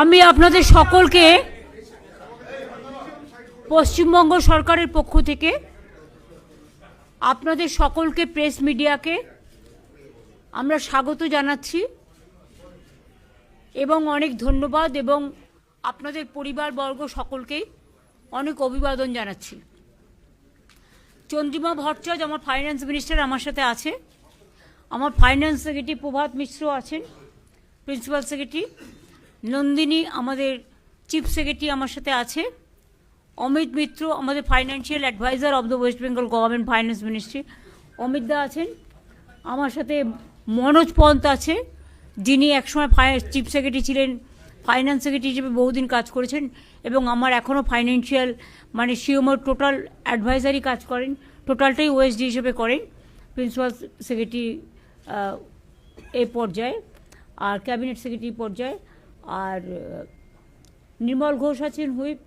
আমি আপনাদের সকলকে পশ্চিমবঙ্গ সরকারের পক্ষ থেকে আপনাদের সকলকে প্রেস মিডিয়াকে আমরা স্বাগত জানাচ্ছি এবং অনেক ধন্যবাদ এবং আপনাদের পরিবারবর্গ সকলকেই অনেক অভিবাদন জানাচ্ছি। চন্দ্রিমা ভট্টাচার্য আমার ফাইন্যান্স মিনিস্টার আমার সাথে আছে, আমার ফাইন্যান্স সেক্রেটারি প্রভাত মিশ্র আছেন, প্রিন্সিপাল সেক্রেটারি নন্দিনী আমাদের চিফ সেক্রেটারি আমার সাথে আছে, অমিত মিত্র আমাদের financial adviser of the West Bengal government finance ministry, Amit দা আছেন, আমার সাথে মনোজ পন্ত আছে যিনি একসময় চিফ সেক্রেটারি ছিলেন, ফাইন্যান্স সেক্রেটারি হিসেবে বহুদিন কাজ করেছেন এবং আমার এখনও ফাইন্যান্সিয়াল মানে সিওমোর টোটাল অ্যাডভাইজারি কাজ করেন, টোটালটাই ওএসডি হিসেবে করেন প্রিন্সিপাল সেক্রেটারি এই পর্যায়ে আর ক্যাবিনেট সেক্রেটারি পর্যায়ে। আর নির্মল ঘোষ আছেন হুইপ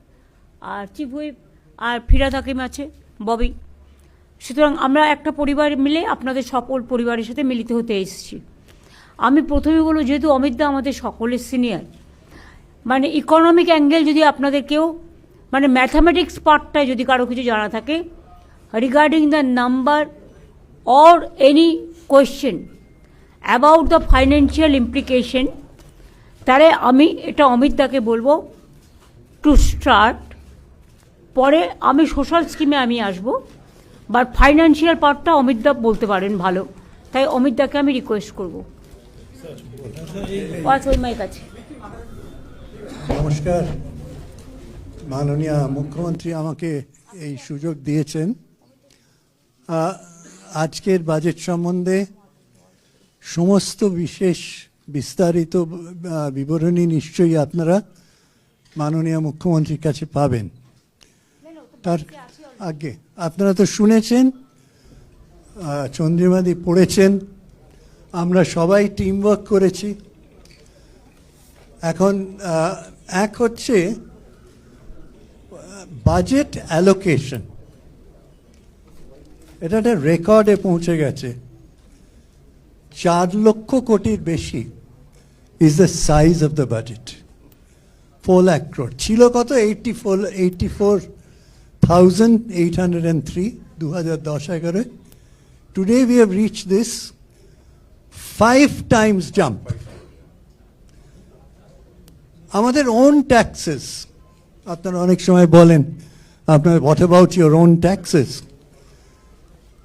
আর চিফ হুইপ, আর ফিরাদ হাকিম আছে ববি। সুতরাং আমরা একটা পরিবার মিলে আপনাদের সকল পরিবারের সাথে মিলিত হতে এসেছি। আমি প্রথমে বলবো, যেহেতু অমিত দা আমাদের সকলের সিনিয়র, মানে ইকোনমিক অ্যাঙ্গেল যদি আপনাদের কেউ মানে ম্যাথামেটিক্স পার্টটায় যদি কারো কিছু জানা থাকে regarding the number or any question about the financial implication, তাহলে আমি এটা অমিত দাকে বলবো টু স্টার্ট। পরে আমি সোশ্যাল স্কিমে আমি আসবো, বাট ফাইন্যান্সিয়াল পার্টটা অমিত দা বলতে পারেন ভালো, তাই অমিত দাকে আমি রিকোয়েস্ট করবো। ওই কাছে নমস্কার, মাননীয় মুখ্যমন্ত্রী আমাকে এই সুযোগ দিয়েছেন। আজকের বাজেট সম্বন্ধে সমস্ত বিস্তারিত বিবরণী নিশ্চয়ই আপনারা মাননীয় মুখ্যমন্ত্রীর কাছে পাবেন। তার আগে আপনারা তো শুনেছেন, চন্দ্রিমাদি পড়েছেন, আমরা সবাই টিম ওয়ার্ক করেছি। এখন এক হচ্ছে বাজেট অ্যালোকেশন, এটা একটা রেকর্ডে পৌঁছে গেছে। 4 লক্ষ কোটির বেশি is the size of the budget. 4 lakh crore ছিল কত? 84,803 2010-11। Today we have reached this 5 times jump. আমাদের ওন ট্যাক্সেস, আপনারা অনেক সময় বলেন আপনার what about your own taxes?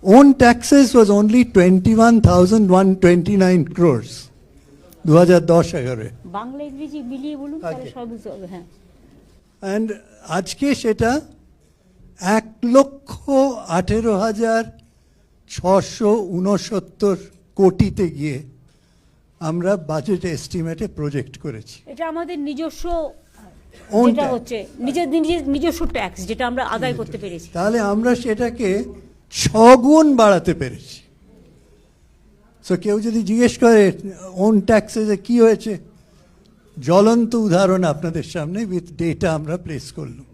Own taxes was only 21,129 crores 2010-11। Bangla ইংরেজি মিলিয়ে বলুন তাহলে সব বুঝতে হবে। হ্যাঁ, অ্যান্ড আজকে সেটা 1,18,669 কোটিতে গিয়ে আমরা বাজেট এস্টিমেটে প্রজেক্ট করেছি। এটা আমাদের নিজস্ব যেটা হচ্ছে নিজস্ব ট্যাক্স যেটা আমরা আদায় করতে পেরেছি। তাহলে আমরা সেটাকে 6 গুণ বাড়াতে পেরেছি। সো কেউ যদি জিজ্ঞেস করে ওন ট্যাক্সে কি হয়েছে, জ্বলন্ত উদাহরণ আপনাদের সামনে উইথ ডেটা আমরা প্লেস করলাম।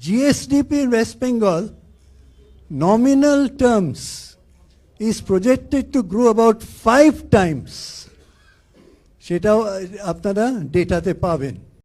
GSDP in West Bengal nominal terms is projected to grow about 5 times. সেটাও আপনারা ডেটাতে পাবেন।